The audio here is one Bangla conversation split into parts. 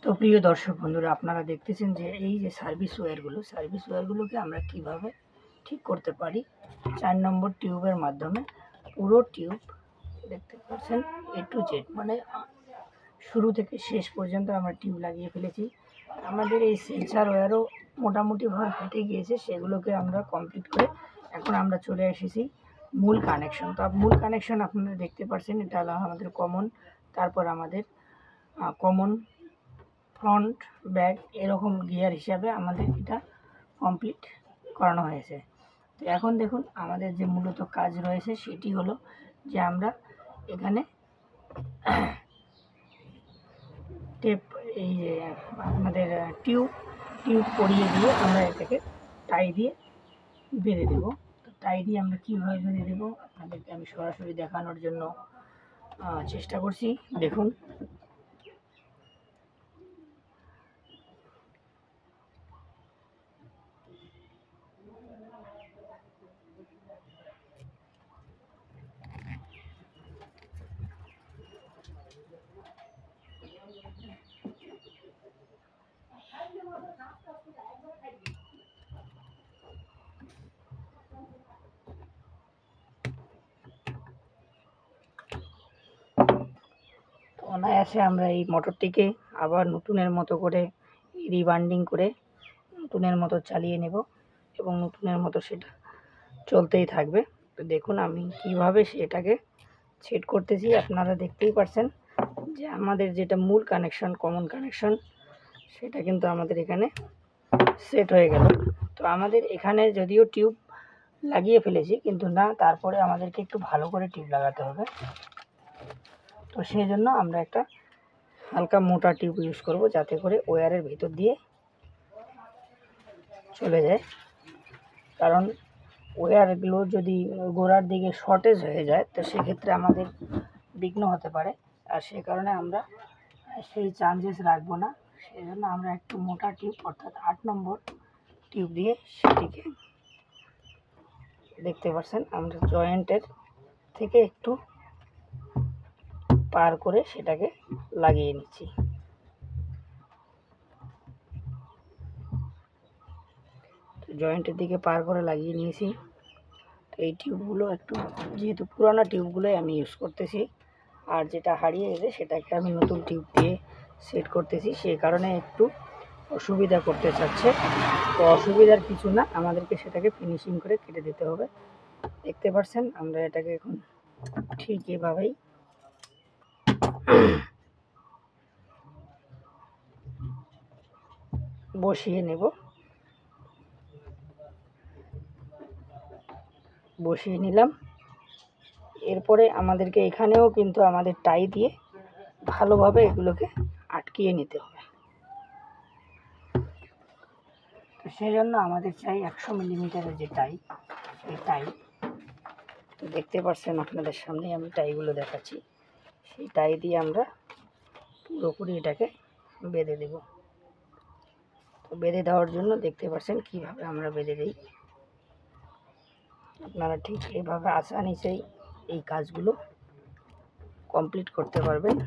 তো প্রিয় দর্শক বন্ধুরা, আপনারা দেখতেছেন যে এই যে সার্ভিস ওয়্যারগুলোকে আমরা কিভাবে ঠিক করতে পারি 4 নম্বর টিউবের মাধ্যমে। পুরো টিউব দেখতে পাচ্ছেন A to Z, মানে শুরু থেকে শেষ পর্যন্ত আমরা টিউব লাগিয়ে ফেলেছি। আমাদের এই সেন্সার ওয়্যারও মোটামুটিভাবে ফেটে গিয়েছে, সেগুলোকে আমরা কমপ্লিট করে এখন আমরা চলে এসেছি মূল কানেকশন। তো মূল কানেকশন আপনারা দেখতে পাচ্ছেন, এটা হলো আমাদের কমন, তারপর আমাদের কমন ফ্রন্ট ব্যাক এরকম গিয়ার হিসাবে আমাদের এটা কমপ্লিট করানো হয়েছে। তো এখন দেখুন আমাদের যে মূলত কাজ রয়েছে সেটি হলো যে আমরা এখানে টেপ, এই যে আমাদের টিউব পরিয়ে দিয়ে আমরা এটাকে টাই দিয়ে বেঁধে দেবো। তো টাই দিয়ে আমরা কীভাবে বেঁধে দেবো আপনাদেরকে আমি সরাসরি দেখানোর জন্য চেষ্টা করছি। দেখুন, অনায়াসে আমরা এই মোটরটিকে আবার নতুনের মতো করে রিবান্ডিং করে নতুনের মতো চালিয়ে নেব এবং নতুনের মতো সেটা চলতেই থাকবে। তো দেখুন আমি কিভাবে সেটাকে সেট করতেছি, আপনারা দেখতেই পাচ্ছেন যে আমাদের যেটা মূল কানেকশন, কমন কানেকশন, সেটা কিন্তু আমাদের এখানে সেট হয়ে গেল। তো আমাদের এখানে যদিও টিউব লাগিয়ে ফেলেছি, কিন্তু না, তারপরে আমাদেরকে একটু ভালো করে টিউব লাগাতে হবে। তো সেই জন্য আমরা একটা হালকা মোটা টিউব ইউজ করব, যাতে করে ওয়্যারের ভিতর দিয়ে চলে যায়। কারণ ওয়্যারগুলো যদি গোড়ার দিকে শর্টেজ হয়ে যায় তো সেক্ষেত্রে আমাদের বিঘ্ন হতে পারে, আর সেই কারণে আমরা সেই চান্সেস রাখবো না। সেই জন্য আমরা একটু মোটা টিউব অর্থাৎ 8 নম্বর টিউব দিয়ে সেটিকে, দেখতে পাচ্ছেন আমরা জয়েন্টের থেকে একটু পার করে সেটাকে লাগিয়ে নিচ্ছি। জয়েন্টের দিকে পার করে লাগিয়ে নিয়েছি। তো এই টিউবগুলো একটু, যেহেতু পুরানো টিউবগুলোই আমি ইউজ করতেছি, আর যেটা হারিয়ে গেছে সেটাকে আমি নতুন টিউব দিয়ে সেট করতেছি, সেই কারণে একটু অসুবিধা করতে চাচ্ছে। তো অসুবিধার কিছু না, আমাদেরকে সেটাকে ফিনিশিং করে কেটে দিতে হবে। দেখতে পাচ্ছেন আমরা এটাকে এখন ঠিক এভাবেই বসিয়ে নেব। বসিয়ে নিলাম। এরপরে আমাদেরকে এখানেও কিন্তু আমাদের টাই দিয়ে ভালোভাবে এগুলোকে আটকিয়ে নিতে হবে। তো সেই জন্য আমাদের চাই 100 মিলিমিটারের যে টাই, সেই টাই। তো দেখতে পাচ্ছেন আপনাদের সামনে আমি টাইগুলো দেখাচ্ছি, সেই টাই দিয়ে আমরা পুরোপুরি এটাকে বেঁধে দেব। তো বেঁধে দেওয়ার জন্য দেখতে পাচ্ছেন কিভাবে আমরা বেঁধে দিই। আপনারা ঠিক এভাবে আসানিসেই এই কাজগুলো কমপ্লিট করতে পারবেন।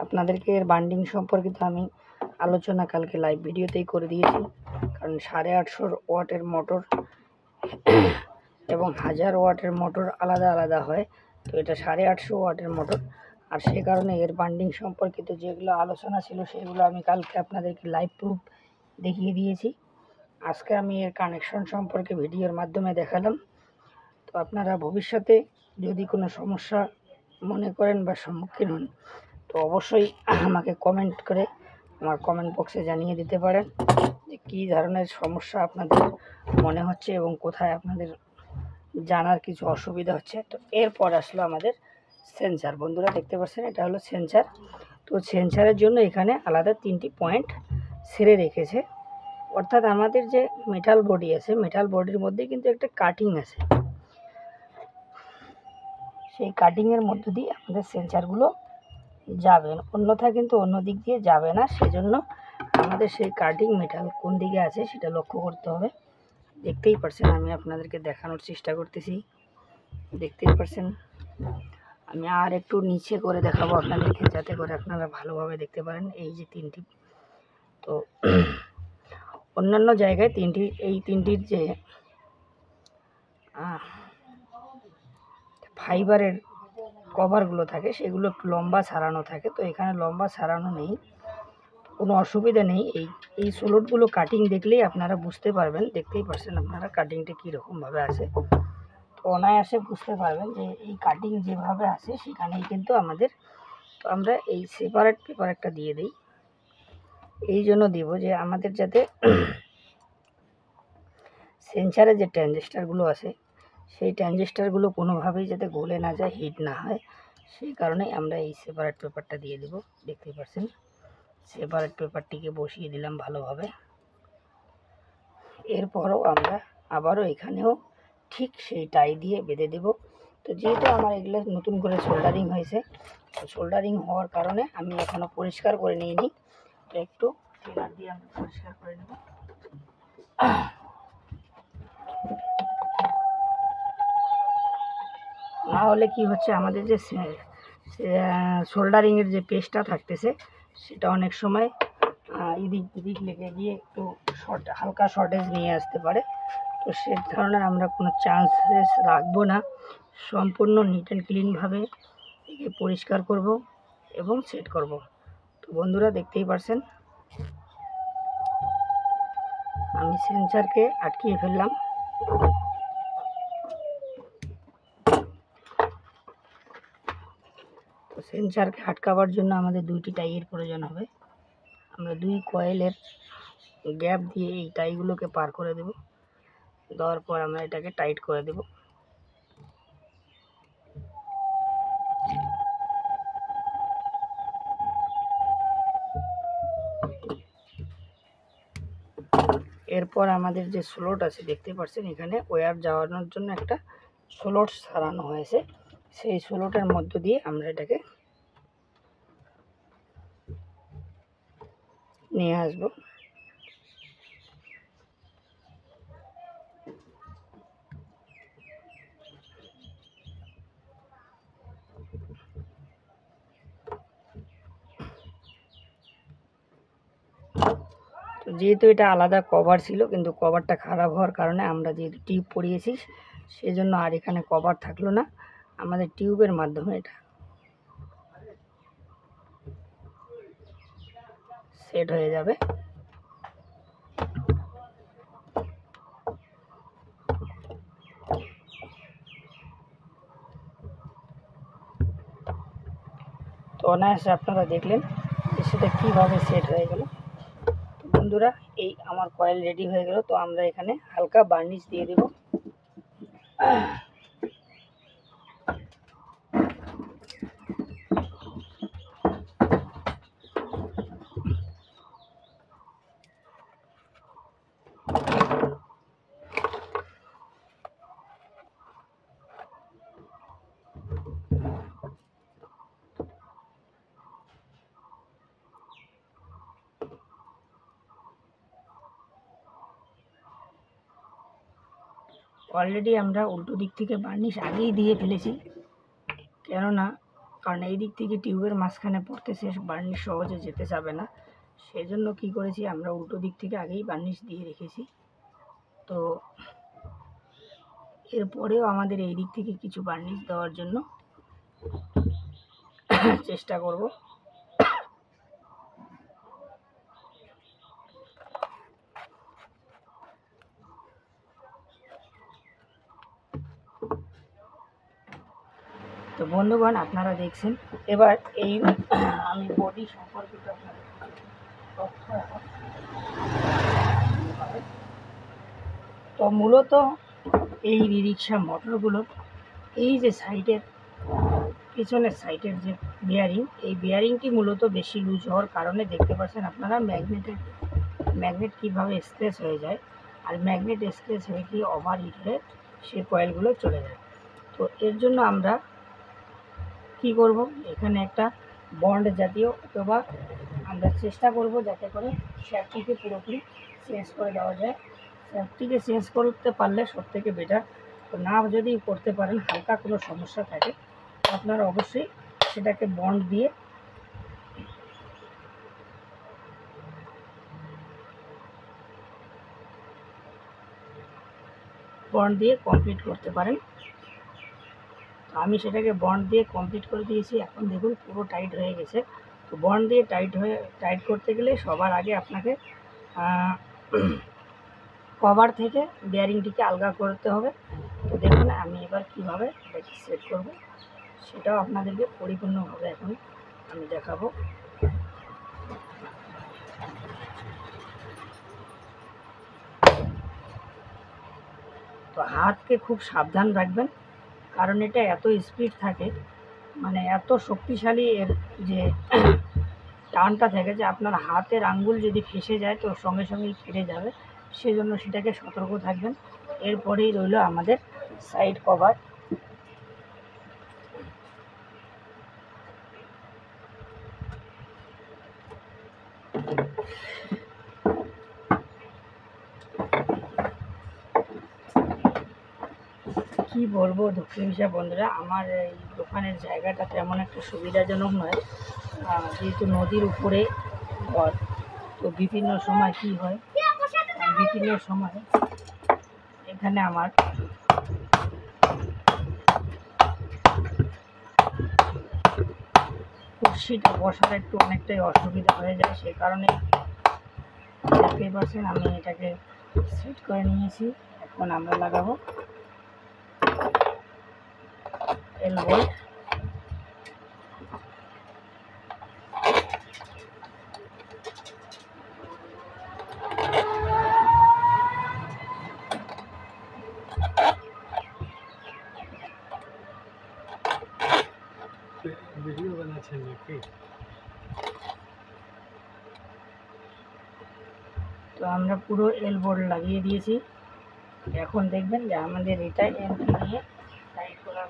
আপনাদেরকে এর বান্ডিং সম্পর্কিত আমি আলোচনা কালকে লাইভ ভিডিওতেই করে দিয়েছি। কারণ 850 ওয়াটের মোটর এবং 1000 ওয়াটের মোটর আলাদা আলাদা হয়। তো এটা 850 ওয়াটের মোটর, আর সে কারণে এর বান্ডিং সম্পর্কিত যেগুলো আলোচনা ছিল সেগুলো আমি কালকে আপনাদেরকে লাইভ প্রুফ দেখিয়ে দিয়েছি। আজকে আমি এর কানেকশন সম্পর্কে ভিডিওর মাধ্যমে দেখালাম। তো আপনারা ভবিষ্যতে যদি কোনো সমস্যা মনে করেন বা সম্মুখীন হন, তো অবশ্যই আমাকে কমেন্ট করে আমার কমেন্ট বক্সে জানিয়ে দিতে পারেন যে কী ধরনের সমস্যা আপনাদের মনে হচ্ছে এবং কোথায় আপনাদের জানার কিছু অসুবিধা হচ্ছে। তো এরপর আসলো আমাদের সেন্সার। বন্ধুরা দেখতে পাচ্ছেন এটা হলো সেন্সার। তো সেন্সারের জন্য এখানে আলাদা 3টি পয়েন্ট ছেড়ে রেখেছে, অর্থাৎ আমাদের যে মেটাল বডি আছে, মেটাল বডির মধ্যে কিন্তু একটা কাটিং আছে। সেই কাটিংয়ের মধ্য দিয়ে আমাদের সেন্সারগুলো যাবে, অন্যথা কিন্তু অন্য দিক দিয়ে যাবে না। সেজন্য আমাদের সেই কাটিং মেটাল কোন দিকে আছে সেটা লক্ষ্য করতে হবে। দেখতেই পারছেন, আমি আপনাদেরকে দেখানোর চেষ্টা করতেছি, দেখতেই পারছেন। আমি আর একটু নিচে করে দেখাবো আপনাদেরকে, যাতে করে আপনারা ভালোভাবে দেখতে পারেন। এই যে তিনটি, তো অন্যান্য জায়গায় তিনটি, এই তিনটির যে ফাইবারের কভারগুলো থাকে সেগুলো একটু লম্বা ছাড়ানো থাকে, তো এখানে লম্বা ছাড়ানো নেই, কোনো অসুবিধা নেই। এই স্লটগুলো কাটিং দেখলেই আপনারা বুঝতে পারবেন, দেখতেই পারছেন আপনারা কাটিংটা কীরকমভাবে আছে। তো অনায়াসে বুঝতে পারবেন যে এই কাটিং যেভাবে আছে সেখানেই কিন্তু আমাদের, তো আমরা এই সেপারেট পেপার একটা দিয়ে দিই। এই জন্য দিব যে আমাদের যাতে সেন্সারে যে ট্রানজিস্টারগুলো আছে সেই ট্রানজিস্টারগুলো কোনোভাবেই যাতে গলে না যায়, হিট না হয়, সেই কারণে আমরা এই সেপারেট পেপারটা দিয়ে দেব। দেখতেই পাচ্ছেন, সেপারেট পেপারটিকে বসিয়ে দিলাম ভালোভাবে। এরপরও আমরা আবারও এখানেও ঠিক সেই টাই দিয়ে বেঁধে দেব। তো যেহেতু আমার এগুলো নতুন করে সোল্ডারিং হয়েছে, তো সোল্ডারিং হওয়ার কারণে আমি এখনও পরিষ্কার করে নিইনি, তো একটু ক্লিনার দিয়ে আমি পরিষ্কার করে নেব। না হলে কি হচ্ছে, আমাদের যে সোল্ডারিংয়ের যে পেস্টটা থাকতেছে সেটা অনেক সময় এদিক এদিক লেগে গিয়ে একটু হালকা শর্টেজ নিয়ে আসতে পারে। তো সে ধরনের আমরা কোনো চান্সেস রাখবো না, সম্পূর্ণ নিট অ্যান্ড ক্লিনভাবে একে পরিষ্কার করব এবং সেট করব। তো বন্ধুরা দেখতেই পারছেন, আমি সেন্সারকে আটকিয়ে ফেললাম। তো সেন্সারকে আটকাবার জন্য আমাদের দুইটি টাইয়ের প্রয়োজন হবে। আমরা দুই কয়েলের গ্যাপ দিয়ে এই টাইগুলোকে পার করে দেব, দেওয়ার পর আমরা এটাকে টাইট করে দেব। এরপর আমাদের যে স্লট আছে দেখতে পাচ্ছেন, এখানে ওয়্যার যাওয়ানোর জন্য একটা স্লট সারানো হয়েছে, সেই স্লটের মধ্য দিয়ে আমরা এটাকে নিয়ে আসব। তো যেহেতু এটা আলাদা কভার ছিল, কিন্তু কভারটা খারাপ হওয়ার কারণে আমরা যেহেতু টিউব পরিয়েছি সেজন্য আর এখানে কভার থাকলো না, আমাদের টিউবের মাধ্যমে এটা সেট হয়ে যাবে। তো অনায়াসে আপনারা দেখলেন যে সেটা কীভাবে সেট হয়ে গেল। তো বন্ধুরা, এই আমার কয়েল রেডি হয়ে গেল। তো আমরা এখানে হালকা বার্নিশ দিয়ে দেব। অলরেডি আমরা উল্টো দিক থেকে বার্নিশ আগেই দিয়ে ফেলেছি, কারণ এই দিক থেকে টিউবের মাঝখানে পড়তেছে, বার্নিশ সহজে যেতে যাবে না। সেজন্য কি করেছি, আমরা উল্টো দিক থেকে আগেই বার্নিশ দিয়ে রেখেছি। তো এরপরেও আমাদের এই দিক থেকে কিছু বার্নিশ দেওয়ার জন্য চেষ্টা করব। তো বন্ধুগণ, আপনারা দেখছেন এবার এই আমি বডি সম্পর্কিত তো মূলত এই রিক্সা মোটরগুলোর এই যে সাইডের পিছনের সাইডের যে বিয়ারিং, এই বিয়ারিংটি মূলত বেশি লুজ হওয়ার কারণে দেখতে পাচ্ছেন আপনারা ম্যাগনেট কীভাবে স্ক্র্যাচ হয়ে যায়, আর ম্যাগনেট স্ক্র্যাচ হয়ে কি ওভার হিট হয়ে সেই কয়েলগুলো চলে যায়। তো এর জন্য আমরা কি করব, এখানে একটা বন্ড জাতীয়, অথবা আমরা চেষ্টা করব যাতে করে শ্যাফটিকে পুরোপুরি চেঞ্জ করে দেওয়া যায়। শ্যাফটিকে চেঞ্জ করতে পারলে সবথেকে বেটার। তো না যদি করতে পারেন, হালকা কোনো সমস্যা থাকে, তো আপনারা অবশ্যই সেটাকে বন্ড দিয়ে কমপ্লিট করতে পারেন। তো আমি সেটাকে বন্ড দিয়ে কমপ্লিট করে দিয়েছি। এখন দেখুন পুরো টাইট হয়ে গেছে। তো বন্ড দিয়ে টাইট করতে গেলে সবার আগে আপনাকে কভার থেকে বেয়ারিংটিকে আলগা করতে হবে। তো দেখুন আমি এবার কীভাবে এটাকে সেট করব সেটাও আপনাদেরকে পরিপূর্ণভাবে এখন আমি দেখাবো। তো হাতকে খুব সাবধান রাখবেন, কারণ এটা এত স্পিড থাকে, মানে এত শক্তিশালী এর যে টানটা থাকে, যে আপনার হাতের আঙ্গুল যদি ফেসে যায় তো সঙ্গে সঙ্গেই কেটে যাবে। সেজন্য সেটাকে সতর্ক থাকবেন। এরপরেই রইল আমাদের সাইড কভার। কি বলবো দক্ষিণ এশিয়া বন্ধুরা, আমার এই দোকানের জায়গাটা তেমন একটা সুবিধাজনক নয়, যেহেতু নদীর উপরে ঘর। তো বিভিন্ন সময় কি হয়, বিভিন্ন সময় এখানে আমার কুর্সিটা বসার একটু অনেকটাই অসুবিধা হয়ে যায়। সেই কারণে দেখতেই পাচ্ছেন আমি এটাকে সেট করে নিয়েছি। এখন আমরা লাগাবো এলবোল্ট। ভিডিও বানাচ্ছেন নাকি? তো আমরা পুরো এলবোল্ট লাগিয়ে দিয়েছি। এখন দেখবেন যে আমাদের এটা এন্ট্রি নিয়ে টাইট করা।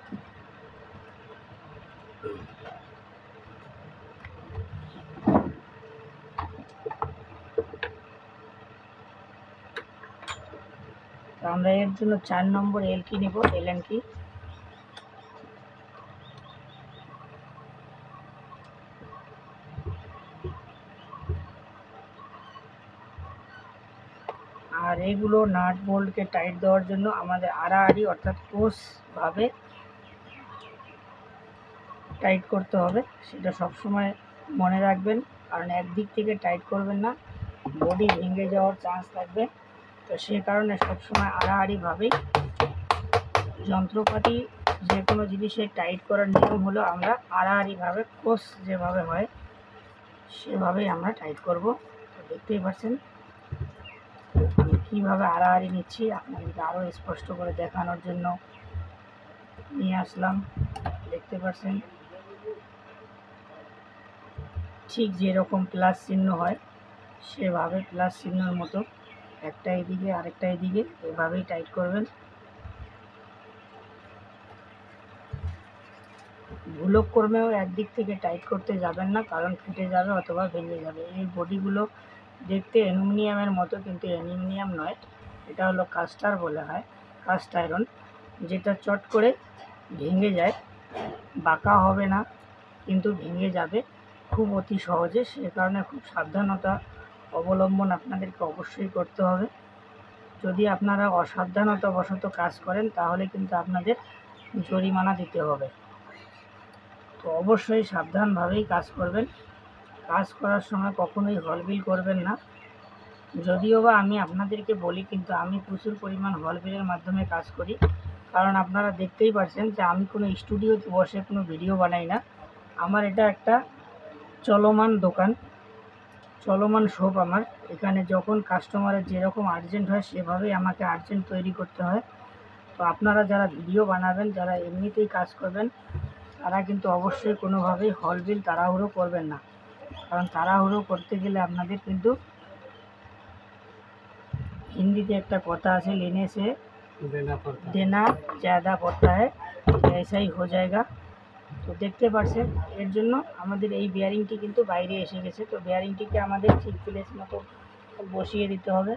তো আমরা এর জন্য 4 নম্বর এল কি নেব, এলএন কি। আর এগুলো নাট বোল্টকে টাইট দেওয়ার জন্য আমাদের আড়াআড়ি অর্থাৎ ক্লোজভাবে টাইট করতে হবে। সেটা সবসময় মনে রাখবেন, কারণ একদিক থেকে টাইট করবেন না, বডি ভেঙে যাওয়ার চান্স থাকবে। তো সে কারণে সবসময় আড়াআড়িভাবেই যন্ত্রপাতি যে কোনো জিনিসের টাইট করার নিয়ম হলো আমরা আড়াআড়িভাবে ক্লোজ যেভাবে হয় সেভাবেই আমরা টাইট করব। তো দেখতেই পাচ্ছেন আমি কীভাবে আড়াআড়ি নিচ্ছি, আপনাদেরকে আরও স্পষ্ট করে দেখানোর জন্য নিয়ে আসলাম। দেখতে পাচ্ছেন ঠিক যেরকম প্লাস চিহ্ন হয় সেভাবে প্লাস চিহ্নের মতো একটা এদিকে আরেকটা এদিকে এভাবেই টাইট করবেন। ভুলক্রমেও একদিক থেকে টাইট করতে যাবেন না, কারণ ফেটে যাবে অথবা ভেঙে যাবে। এই বডিগুলো দেখতে অ্যালুমিনিয়ামের মতো, কিন্তু অ্যালুমিনিয়াম নয়, এটা হলো কাস্টার বলা হয়, কাস্ট আয়রন, যেটা চট করে ভেঙে যায়। বাঁকা হবে না, কিন্তু ভেঙে যাবে খুব অতি সহজে। সে কারণে খুব সাবধানতা অবলম্বন আপনাদেরকে অবশ্যই করতে হবে। যদি আপনারা অসাবধানতাবশত কাজ করেন তাহলে কিন্তু আপনাদের জরিমানা দিতে হবে। তো অবশ্যই সাবধানভাবেই কাজ করবেন। কাজ করার সময় কখনোই হলবিল করবেন না। যদিও বা আমি আপনাদেরকে বলি, কিন্তু আমি প্রচুর পরিমাণ হলবিলের মাধ্যমে কাজ করি, কারণ আপনারা দেখতেই পাচ্ছেন যে আমি কোনো স্টুডিওতে বসে কোনো ভিডিও বানাই না। আমার এটা একটা চলমান দোকান, চলমান শপ আমার। এখানে যখন কাস্টমারের যেরকম আর্জেন্ট হয় সেভাবেই আমাকে আর্জেন্ট তৈরি করতে হয়। তো আপনারা যারা ভিডিও বানাবেন, যারা এমনিতেই কাজ করবেন, তারা কিন্তু অবশ্যই কোনোভাবেই হলবিল তাড়াহুড়ো করবেন না, কারণ তাড়াহুড়ো করতে গেলে আপনাদের কিন্তু হিন্দিতে একটা কথা আছে, लेने से देना ज़्यादा पड़ता है, ऐसा ही हो जाएगा। तो তো দেখতে পাচ্ছেন এর জন্য আমাদের এই বেয়ারিংটি কিন্তু বাইরে এসে গেছে। তো বেয়ারিংটিকে আমাদের ঠিক প্লেস মতো বসিয়ে দিতে হবে।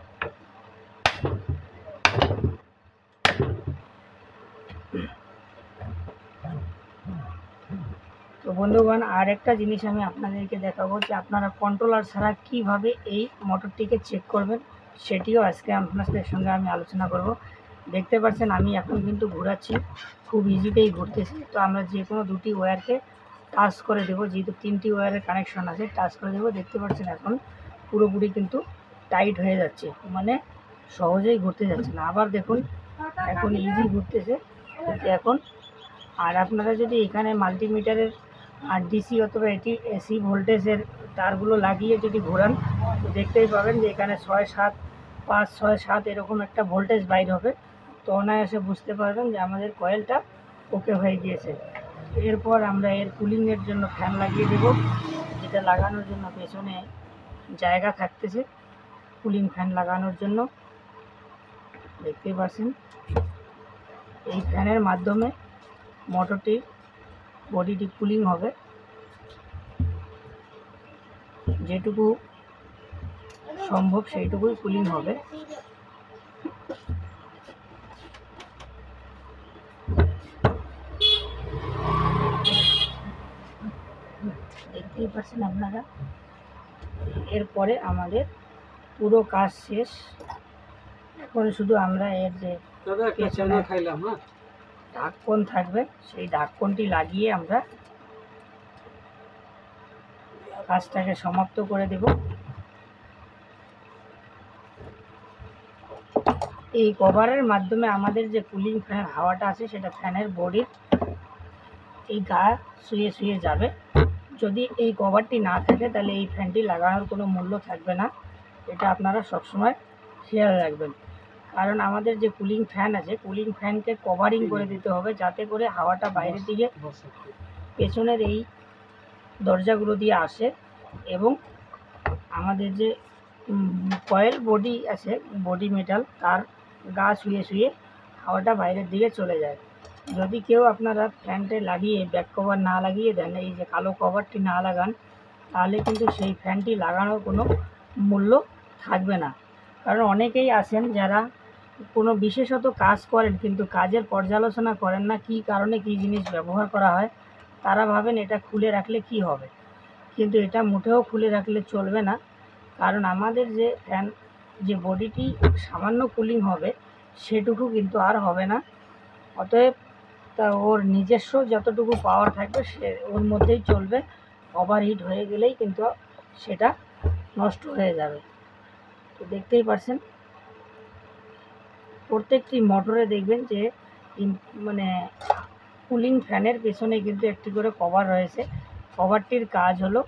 তো বন্ধুগণ, আর একটা জিনিস আমি আপনাদেরকে দেখাবো যে আপনারা কন্ট্রোলার ছাড়া কীভাবে এই মোটরটিকে চেক করবেন, সেটিও আজকে আপনাদের সঙ্গে আমি আলোচনা করব। দেখতে পাচ্ছেন আমি এখন কিন্তু ঘোরাচ্ছি, খুব ইজিতেই ঘুরতেছি। তো আমরা যে কোনো দুটি ওয়্যারকে টাচ করে দেবো, যেহেতু 3টি ওয়্যারের কানেকশন আছে, টাচ করে দেবো। দেখতে পাচ্ছেন এখন পুরোপুরি কিন্তু টাইট হয়ে যাচ্ছে, মানে সহজেই ঘুরতে যাচ্ছে না। আবার দেখুন এখন ইজি ঘুরতেছে কিন্তু এখন। আর আপনারা যদি এখানে মাল্টিমিটারের আর ডিসি অথবা এটি এসি ভোল্টেজের তারগুলো লাগিয়ে যদি ঘোরান, তো দেখতেই পাবেন যে এখানে 6, 7, 5, 6, 7 এরকম একটা ভোল্টেজ বাইর হবে। তো অনায়াসে বুঝতে পারবেন যে আমাদের কয়েলটা ওকে হয়ে গিয়েছে। এরপর আমরা এর কুলিংয়ের জন্য ফ্যান লাগিয়ে দেব, যেটা লাগানোর জন্য পেছনে জায়গা থাকতেছে কুলিং ফ্যান লাগানোর জন্য। দেখতেই পাচ্ছেন এই ফ্যানের মাধ্যমে মোটরটির বডিটি কুলিং হবে, যেটুকু সম্ভব সেইটুকুই কুলিং হবে। দেখতেই পাচ্ছেন আপনারা। এরপরে আমাদের পুরো কাজ শেষ। এখন শুধু আমরা এর যে পেছনে ঢাকন থাকবে সেই ঢাকনটি লাগিয়ে আমরা কাজটাকে সমাপ্ত করে দেব। এই কভারের মাধ্যমে আমাদের যে কুলিং ফ্যানের হাওয়াটা আছে সেটা ফ্যানের বডির এই গা শুয়ে শুয়ে যাবে। যদি এই কভারটি না থাকে তাহলে এই ফ্যানটি লাগানোর কোনো মূল্য থাকবে না। এটা আপনারা সবসময় খেয়াল রাখবেন, কারণ আমাদের যে কুলিং ফ্যান আছে কুলিং ফ্যানকে কভারিং করে দিতে হবে, যাতে করে হাওয়াটা বাইরের দিকে পেছনের এই দরজাগুলো দিয়ে আসে এবং আমাদের যে কয়েল বডি আছে, বডি মেটাল, তার গা শুয়ে শুয়ে হাওয়াটা বাইরের দিকে চলে যায়। যদি কেউ আপনারা ফ্যানটা লাগিয়ে ব্যাক কভার না লাগিয়ে দেন, এই যে কালো কভারটি না লাগান, তাহলে কিন্তু সেই ফ্যানটি লাগানোর কোনো মূল্য থাকবে না। কারণ অনেকেই আছেন যারা কোনো বিশেষত কাজ করেন কিন্তু কাজের পর্যালোচনা করেন না, কী কারণে কী জিনিস ব্যবহার করা হয়। তারা ভাবেন এটা খুলে রাখলে কি হবে, কিন্তু এটা মোটেও খুলে রাখলে চলবে না। কারণ আমাদের যে ফ্যান যে বডিটি সামান্য কুলিং হবে সেটুকু কিন্তু আর হবে না। অতএব তা ওর নিজস্ব যতটুকু পাওয়ার থাকবে সে ওর মধ্যেই চলবে। ওভারহিট হয়ে গেলেই কিন্তু সেটা নষ্ট হয়ে যাবে। তো দেখতেই পাচ্ছেন প্রত্যেকটি মোটরে দেখবেন যে মানে কুলিং ফ্যানের পেছনে কিন্তু একটি করে কভার রয়েছে। কভারটির কাজ হলো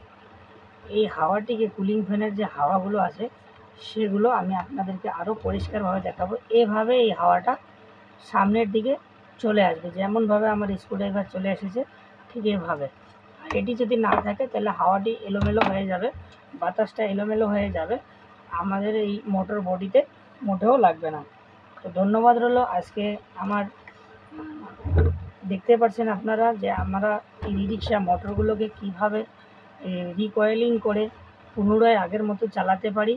এই হাওয়াটিকে, কুলিং ফ্যানের যে হাওয়াগুলো আছে সেগুলো আমি আপনাদেরকে আরও পরিষ্কারভাবে দেখাবো। এভাবে এই হাওয়াটা সামনের দিকে চলে আসবে, যেমনভাবে আমার স্ক্রুড্রাইভার চলে এসেছে ঠিক এভাবে। এটি যদি না থাকে তাহলে হাওয়াটি এলোমেলো হয়ে যাবে, বাতাসটা এলোমেলো হয়ে যাবে, আমাদের এই মোটর বডিতে মোটেও লাগবে না। তো ধন্যবাদ রইলো। আজকে আমার দেখতে পাচ্ছেন আপনারা যে আমরা এই রিক্সা মোটরগুলোকে কীভাবে রিকয়েলিং করে পুনরায় আগের মতো চালাতে পারি।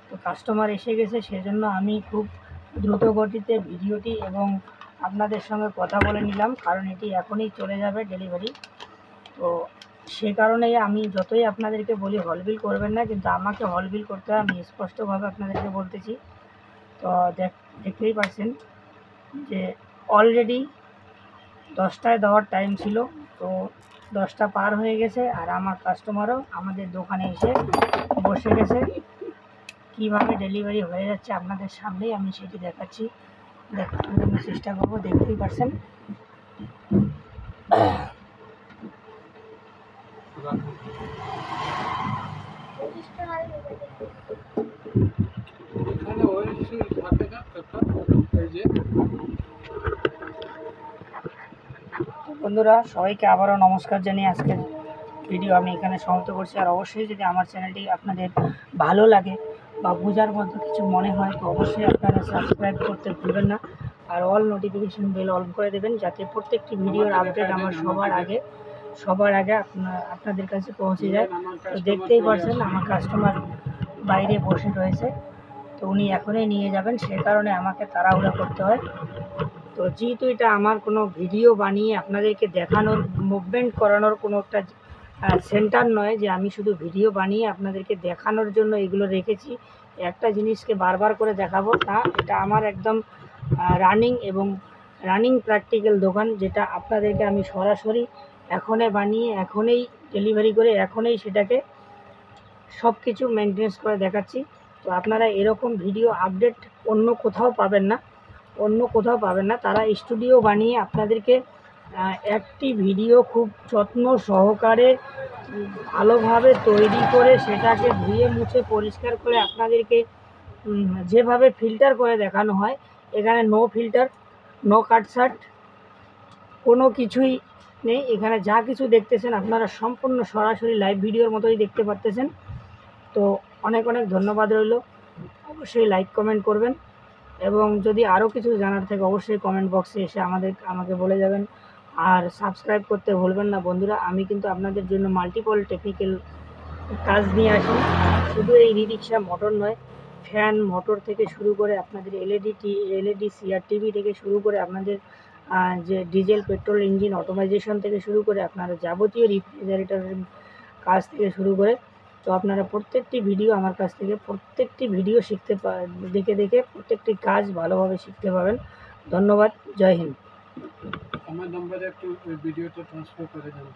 তো কাস্টমার এসে গেছে, সেজন্য আমি খুব দ্রুত গতিতে ভিডিওটি এবং আপনাদের সঙ্গে কথা বলে নিলাম, কারণ এটি এখনই চলে যাবে ডেলিভারি। তো সে কারণেই আমি যতই আপনাদেরকে বলি হলবিল করবেন না, কিন্তু আমাকে হলবিল করতে হয়, আমি স্পষ্টভাবে আপনাদেরকে বলতেছি। তো দেখতেই পাচ্ছেন যে অলরেডি 10টায় দেওয়ার টাইম ছিল, তো 10টা পার হয়ে গেছে, আর আমার কাস্টমারও আমাদের দোকানে এসে বসে গেছে। কীভাবে ডেলিভারি হয়ে যাচ্ছে আপনাদের সামনেই আমি সেটি দেখাচ্ছি, দেখানোর জন্য চেষ্টা করবো। দেখতেই পাচ্ছেন বন্ধুরা, সবাইকে আবারও নমস্কার জানিয়ে আজকের ভিডিও আমি এখানে সমাপ্ত করছি। আর অবশ্যই যদি আমার চ্যানেলটি আপনাদের ভালো লাগে বা বোঝার মধ্যে কিছু মনে হয়, তো অবশ্যই আপনারা সাবস্ক্রাইব করতে ভুলবেন না, আর অল নোটিফিকেশন বেল অন করে দেবেন, যাতে প্রত্যেকটি ভিডিওর আপডেট আমার সবার আগে সবার আগে আপনাদের কাছে পৌঁছে যায়। তো দেখতেই পাচ্ছেন আমার কাস্টমার বাইরে বসে রয়েছে, তো উনি এখনই নিয়ে যাবেন, সে কারণে আমাকে তাড়াহুড়া করতে হয়। তো যেহেতু এটা আমার কোনো ভিডিও বানিয়ে আপনাদেরকে দেখানোর, মুভমেন্ট করানোর কোনো একটা সেন্টার নয় যে আমি শুধু ভিডিও বানিয়ে আপনাদেরকে দেখানোর জন্য এগুলো রেখেছি, একটা জিনিসকে বারবার করে দেখাবো না। এটা আমার একদম রানিং প্র্যাকটিক্যাল দোকান, যেটা আপনাদেরকে আমি সরাসরি এখনই বানিয়ে এখনই ডেলিভারি করে এখনই সেটাকে সব কিছু মেনটেন্স করে দেখাচ্ছি। তো আপনারা এরকম ভিডিও আপডেট অন্য কোথাও পাবেন না। তারা স্টুডিও বানিয়ে আপনাদেরকে একটি ভিডিও খুব যত্ন সহকারে ভালোভাবে তৈরি করে সেটাকে ধুয়ে মুছে পরিষ্কার করে আপনাদেরকে যেভাবে ফিল্টার করে দেখানো হয়, এখানে নো ফিল্টার, নো কাটছাট, কোনো কিছুই নেই। এখানে যা কিছু দেখতেছেন আপনারা সম্পূর্ণ সরাসরি লাইভ ভিডিওর মতোই দেখতে পারতেছেন। তো অনেক অনেক ধন্যবাদ রইল। অবশ্যই লাইক কমেন্ট করবেন, এবং যদি আরও কিছু জানার থাকে অবশ্যই কমেন্ট বক্সে এসে আমাকে বলে যাবেন। আর সাবস্ক্রাইব করতে ভুলবেন না বন্ধুরা। আমি কিন্তু আপনাদের জন্য মাল্টিপল টেকনিক্যাল কাজ নিয়ে আসি, শুধু এই রিক্সা মোটর নয়, ফ্যান মোটর থেকে শুরু করে আপনাদের এলইডি সিআর টিভি থেকে শুরু করে আপনাদের যে ডিজেল পেট্রোল ইঞ্জিন অটোমাইজেশন থেকে শুরু করে আপনারা যাবতীয় রেফ্রিজারেটরের কাজ থেকে শুরু করে, তো আপনারা প্রত্যেকটি ভিডিও আমার কাছ থেকে প্রত্যেকটি ভিডিও দেখে প্রত্যেকটি কাজ ভালোভাবে শিখতে পাবেন। ধন্যবাদ। জয় হিন্দ। আমার নম্বরে একটু ভিডিওটা ট্রান্সফার করে দেন।